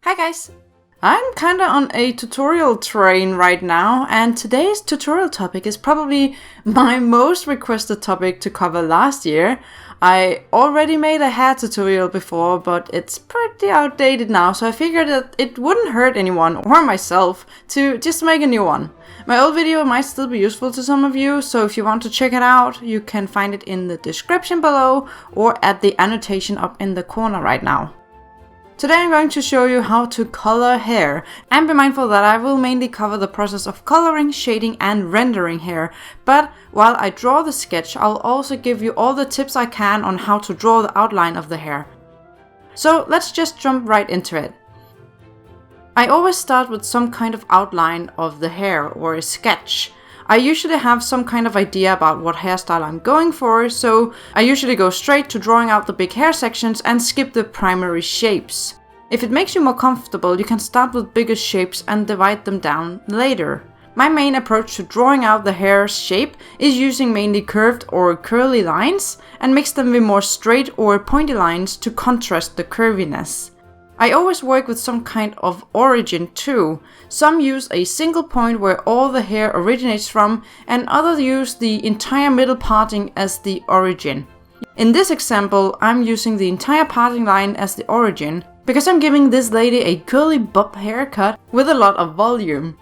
Hi guys! I'm kinda on a tutorial train right now, and today's tutorial topic is probably my most requested topic to cover last year. I already made a hair tutorial before, but it's pretty outdated now, so I figured that it wouldn't hurt anyone or myself to just make a new one. My old video might still be useful to some of you, so if you want to check it out, you can find it in the description below or at the annotation up in the corner right now. Today I'm going to show you how to color hair, and be mindful that I will mainly cover the process of coloring, shading and rendering hair, but while I draw the sketch I'll also give you all the tips I can on how to draw the outline of the hair. So let's just jump right into it. I always start with some kind of outline of the hair or a sketch. I usually have some kind of idea about what hairstyle I'm going for, so I usually go straight to drawing out the big hair sections and skip the primary shapes. If it makes you more comfortable, you can start with bigger shapes and divide them down later. My main approach to drawing out the hair's shape is using mainly curved or curly lines and mix them with more straight or pointy lines to contrast the curviness. I always work with some kind of origin too. Some use a single point where all the hair originates from, and others use the entire middle parting as the origin. In this example, I'm using the entire parting line as the origin, because I'm giving this lady a curly bob haircut with a lot of volume.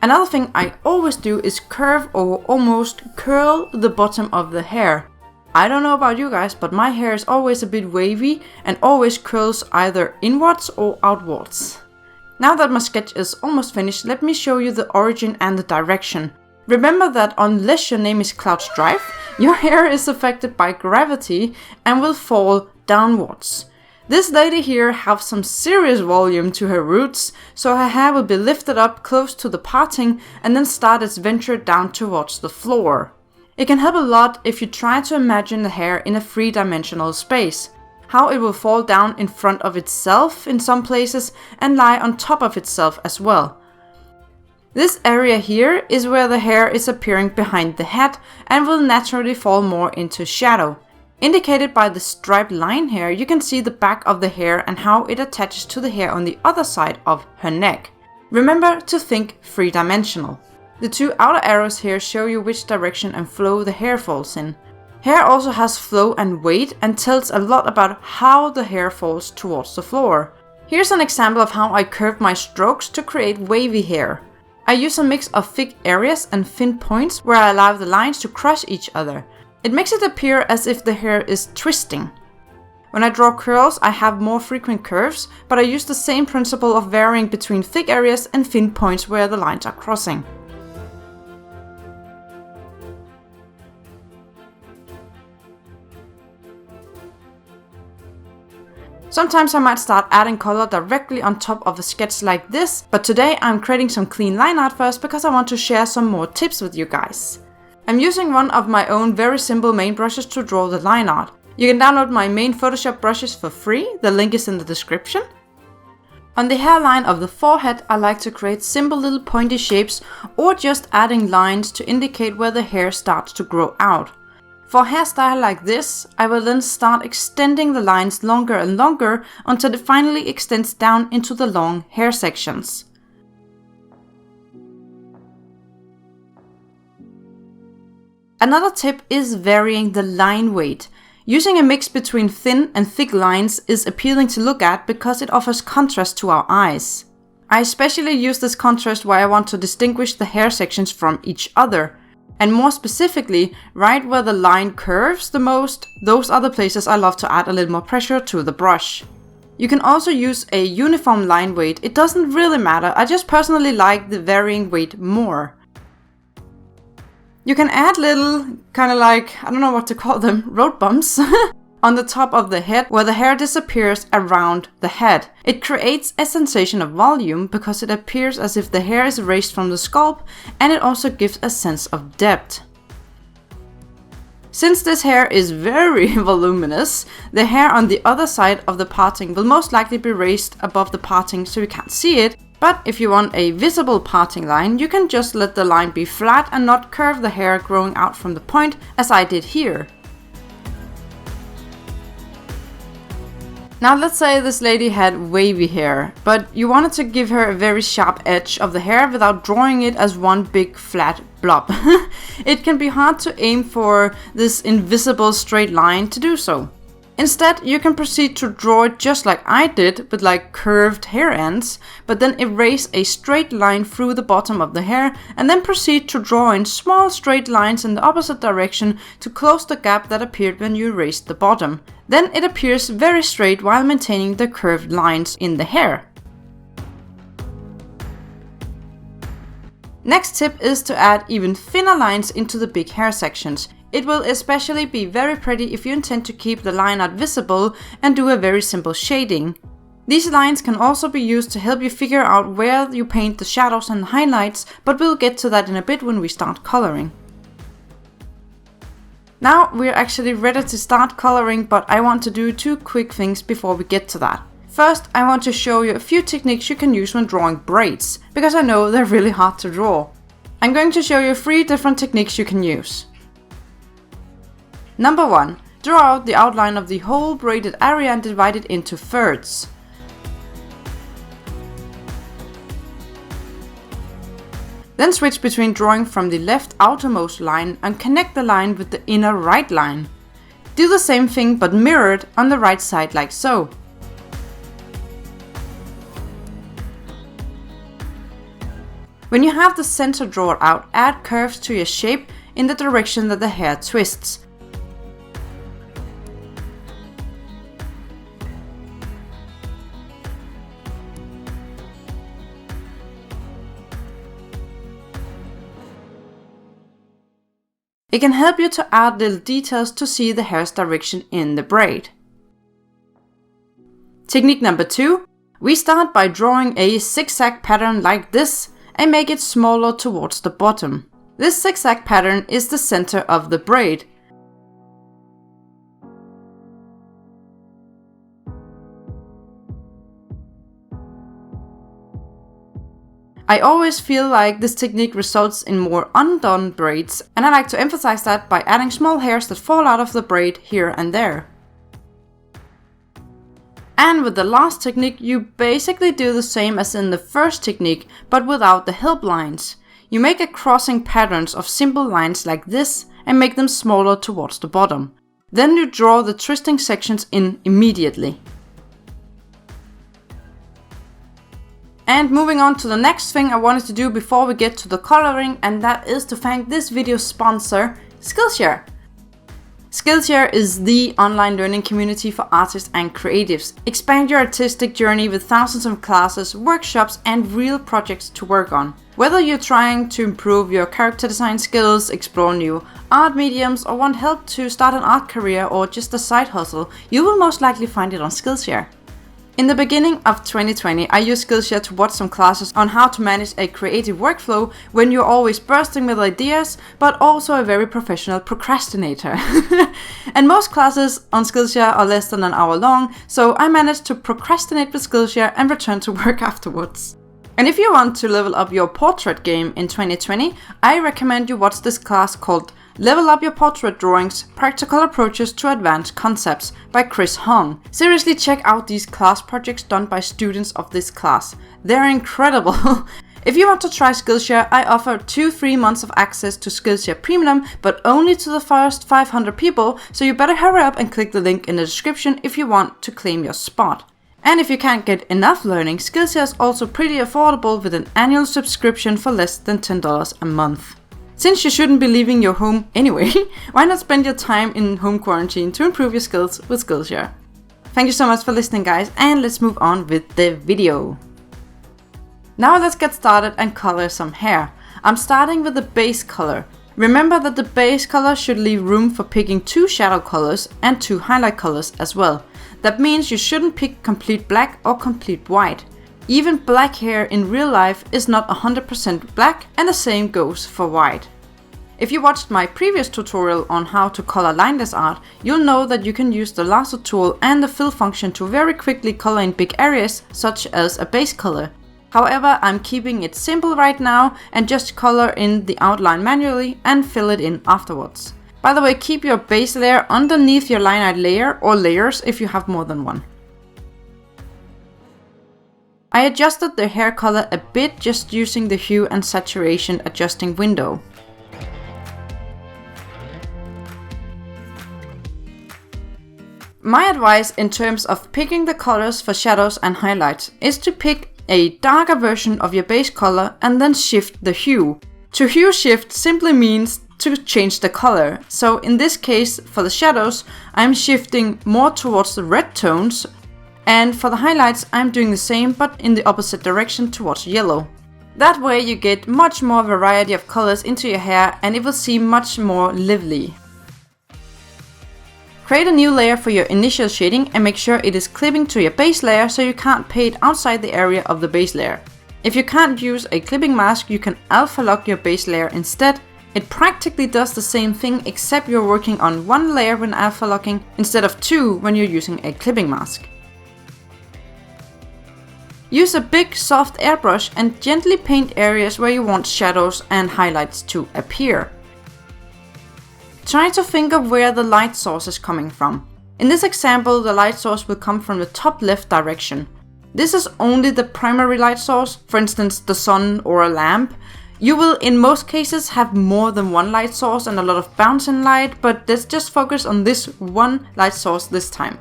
Another thing I always do is curve or almost curl the bottom of the hair. I don't know about you guys, but my hair is always a bit wavy and always curls either inwards or outwards. Now that my sketch is almost finished, let me show you the origin and the direction. Remember that unless your name is Cloud Strife, your hair is affected by gravity and will fall downwards. This lady here has some serious volume to her roots, so her hair will be lifted up close to the parting and then start its venture down towards the floor. It can help a lot if you try to imagine the hair in a three-dimensional space. How it will fall down in front of itself in some places and lie on top of itself as well. This area here is where the hair is appearing behind the head and will naturally fall more into shadow. Indicated by the striped line here, you can see the back of the hair and how it attaches to the hair on the other side of her neck. Remember to think three-dimensional. The two outer arrows here show you which direction and flow the hair falls in. Hair also has flow and weight and tells a lot about how the hair falls towards the floor. Here's an example of how I curved my strokes to create wavy hair. I use a mix of thick areas and thin points where I allow the lines to cross each other. It makes it appear as if the hair is twisting. When I draw curls, I have more frequent curves, but I use the same principle of varying between thick areas and thin points where the lines are crossing. Sometimes I might start adding color directly on top of a sketch like this, but today I'm creating some clean line art first because I want to share some more tips with you guys. I'm using one of my own very simple main brushes to draw the line art. You can download my main Photoshop brushes for free, the link is in the description. On the hairline of the forehead, I like to create simple little pointy shapes or just adding lines to indicate where the hair starts to grow out. For a hairstyle like this, I will then start extending the lines longer and longer until it finally extends down into the long hair sections. Another tip is varying the line weight. Using a mix between thin and thick lines is appealing to look at because it offers contrast to our eyes. I especially use this contrast where I want to distinguish the hair sections from each other. And more specifically, right where the line curves the most, those are the places I love to add a little more pressure to the brush. You can also use a uniform line weight, it doesn't really matter, I just personally like the varying weight more. You can add little, kinda like, I don't know what to call them, road bumps on the top of the head where the hair disappears around the head. It creates a sensation of volume because it appears as if the hair is erased from the scalp, and it also gives a sense of depth. Since this hair is very voluminous, the hair on the other side of the parting will most likely be raised above the parting so you can't see it, but if you want a visible parting line, you can just let the line be flat and not curve the hair growing out from the point as I did here. Now let's say this lady had wavy hair, but you wanted to give her a very sharp edge of the hair without drawing it as one big flat blob. It can be hard to aim for this invisible straight line to do so. Instead, you can proceed to draw it just like I did, with like curved hair ends, but then erase a straight line through the bottom of the hair and then proceed to draw in small straight lines in the opposite direction to close the gap that appeared when you erased the bottom. Then it appears very straight while maintaining the curved lines in the hair. Next tip is to add even thinner lines into the big hair sections. It will especially be very pretty if you intend to keep the line art visible and do a very simple shading. These lines can also be used to help you figure out where you paint the shadows and highlights, but we'll get to that in a bit when we start coloring. Now we're actually ready to start coloring, but I want to do two quick things before we get to that. First, I want to show you a few techniques you can use when drawing braids, because I know they're really hard to draw. I'm going to show you 3 different techniques you can use. Number 1. Draw out the outline of the whole braided area and divide it into thirds. Then switch between drawing from the left outermost line and connect the line with the inner right line. Do the same thing but mirrored on the right side like so. When you have the center drawn out, add curves to your shape in the direction that the hair twists. It can help you to add little details to see the hair's direction in the braid. Technique number 2. We start by drawing a zigzag pattern like this and make it smaller towards the bottom. This zigzag pattern is the center of the braid. I always feel like this technique results in more undone braids, and I like to emphasize that by adding small hairs that fall out of the braid here and there. And with the last technique, you basically do the same as in the first technique, but without the help lines. You make a crossing patterns of simple lines like this and make them smaller towards the bottom. Then you draw the twisting sections in immediately. And moving on to the next thing I wanted to do before we get to the coloring, and that is to thank this video's sponsor, Skillshare. Skillshare is the online learning community for artists and creatives. Expand your artistic journey with thousands of classes, workshops, and real projects to work on. Whether you're trying to improve your character design skills, explore new art mediums, or want help to start an art career or just a side hustle, you will most likely find it on Skillshare. In the beginning of 2020, I used Skillshare to watch some classes on how to manage a creative workflow when you're always bursting with ideas, but also a very professional procrastinator. And most classes on Skillshare are less than an hour long, so I managed to procrastinate with Skillshare and return to work afterwards. And if you want to level up your portrait game in 2020, I recommend you watch this class called Level Up Your Portrait Drawings, Practical Approaches to Advanced Concepts by Chris Hong. Seriously, check out these class projects done by students of this class. They're incredible. If you want to try Skillshare, I offer 2 free months of access to Skillshare Premium, but only to the first 500 people, so you better hurry up and click the link in the description if you want to claim your spot. And if you can't get enough learning, Skillshare is also pretty affordable with an annual subscription for less than $10 a month. Since you shouldn't be leaving your home anyway, why not spend your time in home quarantine to improve your skills with Skillshare? Thank you so much for listening, guys, and let's move on with the video. Now let's get started and color some hair. I'm starting with the base color. Remember that the base color should leave room for picking 2 shadow colors and 2 highlight colors as well. That means you shouldn't pick complete black or complete white. Even black hair in real life is not 100% black, and the same goes for white. If you watched my previous tutorial on how to color lineless art, you'll know that you can use the lasso tool and the fill function to very quickly color in big areas, such as a base color. However, I'm keeping it simple right now and just color in the outline manually and fill it in afterwards. By the way, keep your base layer underneath your line art layer or layers if you have more than one. I adjusted the hair color a bit just using the hue and saturation adjusting window. My advice in terms of picking the colors for shadows and highlights is to pick a darker version of your base color and then shift the hue. To hue shift simply means to change the color. So in this case, for the shadows, I'm shifting more towards the red tones, and for the highlights, I'm doing the same but in the opposite direction towards yellow. That way you get much more variety of colors into your hair and it will seem much more lively. Create a new layer for your initial shading and make sure it is clipping to your base layer so you can't paint outside the area of the base layer. If you can't use a clipping mask, you can alpha lock your base layer instead. It practically does the same thing except you're working on one layer when alpha locking instead of two when you're using a clipping mask. Use a big soft airbrush and gently paint areas where you want shadows and highlights to appear. Try to think of where the light source is coming from. In this example, the light source will come from the top left direction. This is only the primary light source, for instance the sun or a lamp. You will in most cases have more than one light source and a lot of bouncing light, but let's just focus on this one light source this time.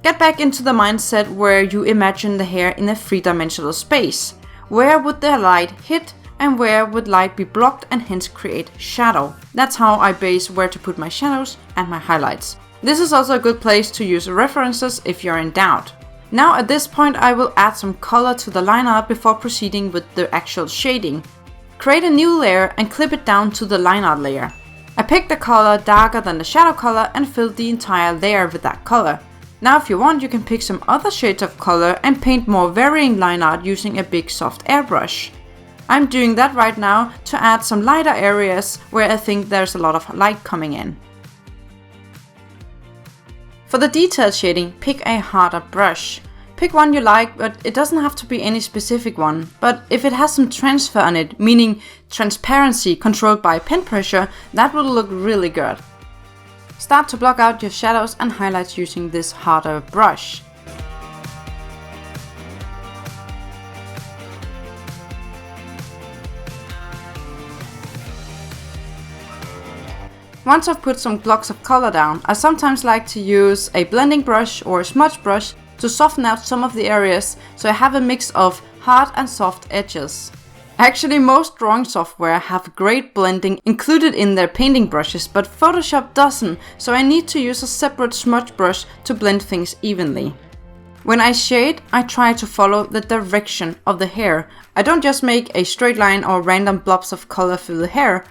Get back into the mindset where you imagine the hair in a three-dimensional space. Where would the light hit and where would light be blocked and hence create shadow? That's how I base where to put my shadows and my highlights. This is also a good place to use references if you're in doubt. Now at this point I will add some color to the line art before proceeding with the actual shading. Create a new layer and clip it down to the line art layer. I picked a color darker than the shadow color and filled the entire layer with that color. Now if you want, you can pick some other shades of color and paint more varying line art using a big soft airbrush. I'm doing that right now to add some lighter areas where I think there's a lot of light coming in. For the detailed shading, pick a harder brush. Pick one you like, but it doesn't have to be any specific one. But if it has some transfer on it, meaning transparency controlled by pen pressure, that will look really good. Start to block out your shadows and highlights using this harder brush. Once I've put some blocks of color down, I sometimes like to use a blending brush or a smudge brush to soften out some of the areas so I have a mix of hard and soft edges. Actually, most drawing software have great blending included in their painting brushes, but Photoshop doesn't, so I need to use a separate smudge brush to blend things evenly. When I shade, I try to follow the direction of the hair. I don't just make a straight line or random blobs of color through the hair.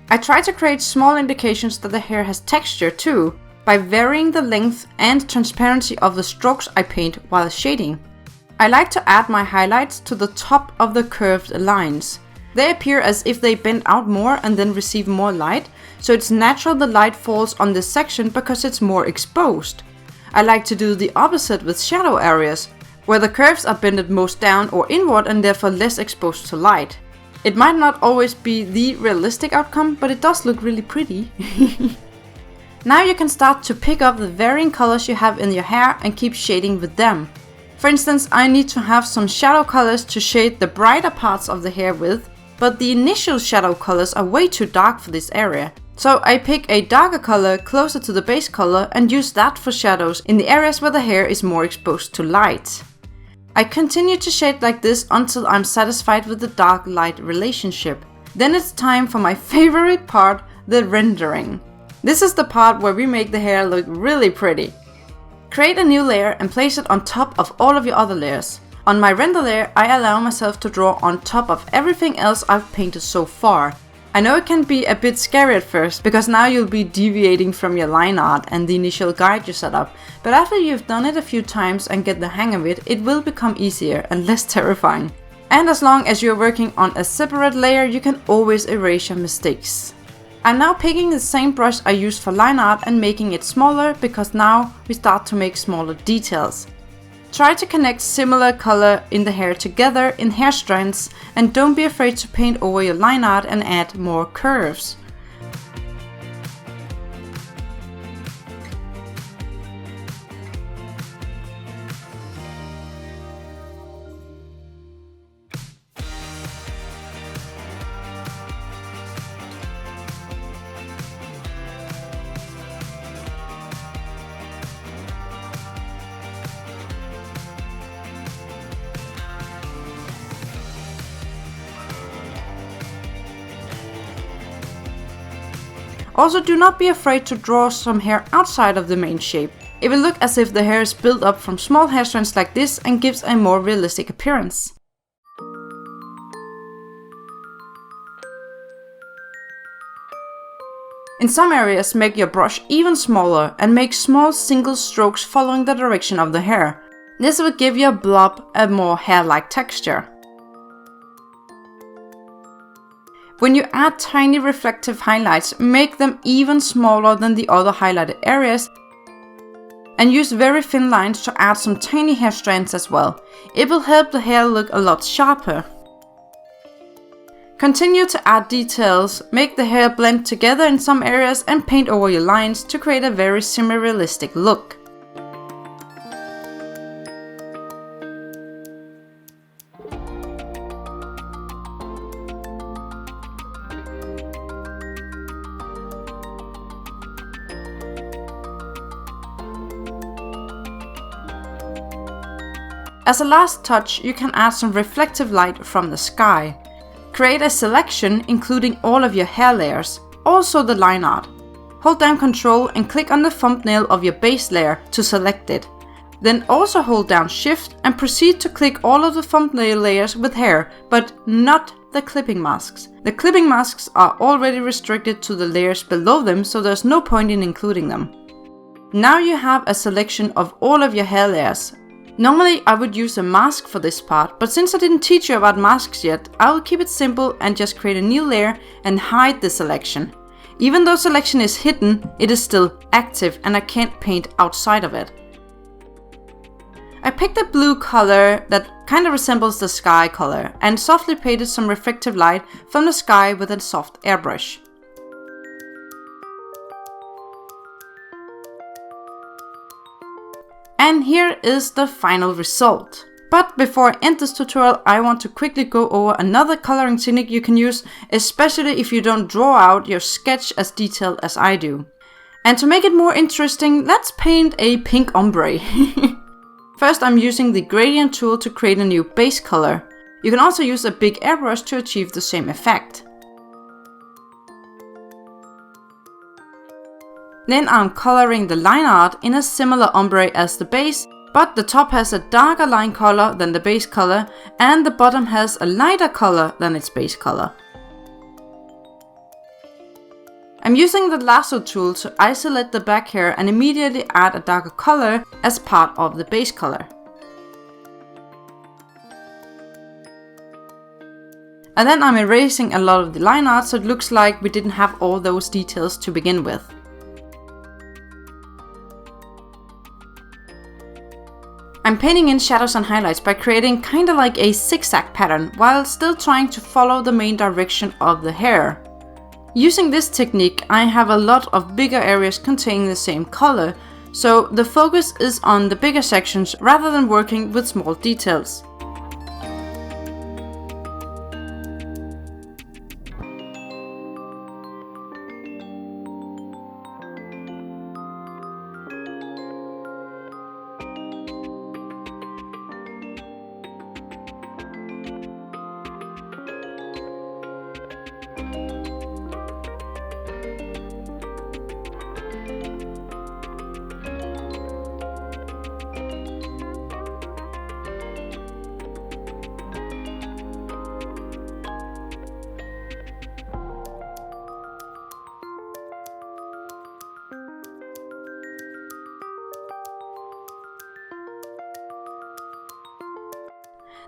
I try to create small indications that the hair has texture too, by varying the length and transparency of the strokes I paint while shading. I like to add my highlights to the top of the curved lines. They appear as if they bend out more and then receive more light, so it's natural the light falls on this section because it's more exposed. I like to do the opposite with shadow areas, where the curves are bended most down or inward and therefore less exposed to light. It might not always be the realistic outcome, but it does look really pretty. Now you can start to pick up the varying colors you have in your hair and keep shading with them. For instance, I need to have some shadow colors to shade the brighter parts of the hair with, but the initial shadow colors are way too dark for this area. So I pick a darker color closer to the base color and use that for shadows in the areas where the hair is more exposed to light. I continue to shade like this until I'm satisfied with the dark-light relationship. Then it's time for my favorite part, the rendering. This is the part where we make the hair look really pretty. Create a new layer and place it on top of all of your other layers. On my render layer, I allow myself to draw on top of everything else I've painted so far. I know it can be a bit scary at first, because now you'll be deviating from your line art and the initial guide you set up, but after you've done it a few times and get the hang of it, it will become easier and less terrifying. And as long as you're working on a separate layer, you can always erase your mistakes. I'm now picking the same brush I used for line art and making it smaller, because now we start to make smaller details. Try to connect similar color in the hair together in hair strands, and don't be afraid to paint over your line art and add more curves. Also, do not be afraid to draw some hair outside of the main shape. It will look as if the hair is built up from small hair strands like this and gives a more realistic appearance. In some areas, make your brush even smaller and make small single strokes following the direction of the hair. This will give your blob a more hair-like texture. When you add tiny reflective highlights, make them even smaller than the other highlighted areas and use very thin lines to add some tiny hair strands as well. It will help the hair look a lot sharper. Continue to add details, make the hair blend together in some areas and paint over your lines to create a very semi-realistic look. As a last touch, you can add some reflective light from the sky. Create a selection including all of your hair layers, also the line art. Hold down Ctrl and click on the thumbnail of your base layer to select it. Then also hold down Shift and proceed to click all of the thumbnail layers with hair, but not the clipping masks. The clipping masks are already restricted to the layers below them, so there's no point in including them. Now you have a selection of all of your hair layers. Normally I would use a mask for this part, but since I didn't teach you about masks yet, I will keep it simple and just create a new layer and hide the selection. Even though selection is hidden, it is still active and I can't paint outside of it. I picked a blue color that kind of resembles the sky color and softly painted some reflective light from the sky with a soft airbrush. And here is the final result. But before I end this tutorial, I want to quickly go over another coloring technique you can use, especially if you don't draw out your sketch as detailed as I do. And to make it more interesting, let's paint a pink ombre. First, I'm using the gradient tool to create a new base color. You can also use a big airbrush to achieve the same effect. Then I'm coloring the line art in a similar ombre as the base, but the top has a darker line color than the base color and the bottom has a lighter color than its base color. I'm using the lasso tool to isolate the back hair and immediately add a darker color as part of the base color. And then I'm erasing a lot of the line art so it looks like we didn't have all those details to begin with. I'm painting in shadows and highlights by creating kinda like a zigzag pattern while still trying to follow the main direction of the hair. Using this technique, I have a lot of bigger areas containing the same color, so the focus is on the bigger sections rather than working with small details.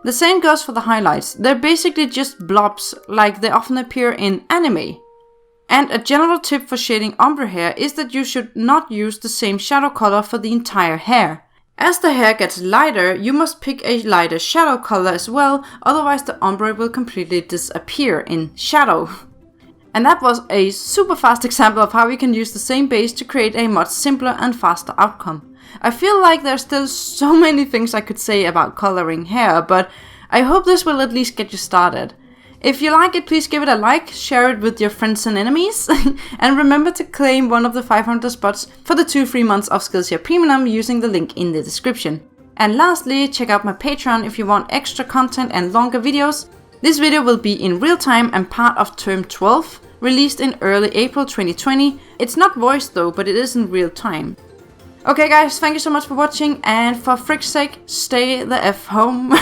The same goes for the highlights. They're basically just blobs like they often appear in anime. And a general tip for shading ombre hair is that you should not use the same shadow color for the entire hair. As the hair gets lighter, you must pick a lighter shadow color as well, otherwise the ombre will completely disappear in shadow. And that was a super fast example of how we can use the same base to create a much simpler and faster outcome. I feel like there's still so many things I could say about coloring hair, but I hope this will at least get you started. If you like it, please give it a like, share it with your friends and enemies, and remember to claim one of the 500 spots for the 2 free months of Skillshare Premium using the link in the description. And lastly, check out my Patreon if you want extra content and longer videos. This video will be in real time and part of term 12, released in early April 2020. It's not voiced though, but it is in real time. Okay guys, thank you so much for watching, and for frick's sake, stay the F home.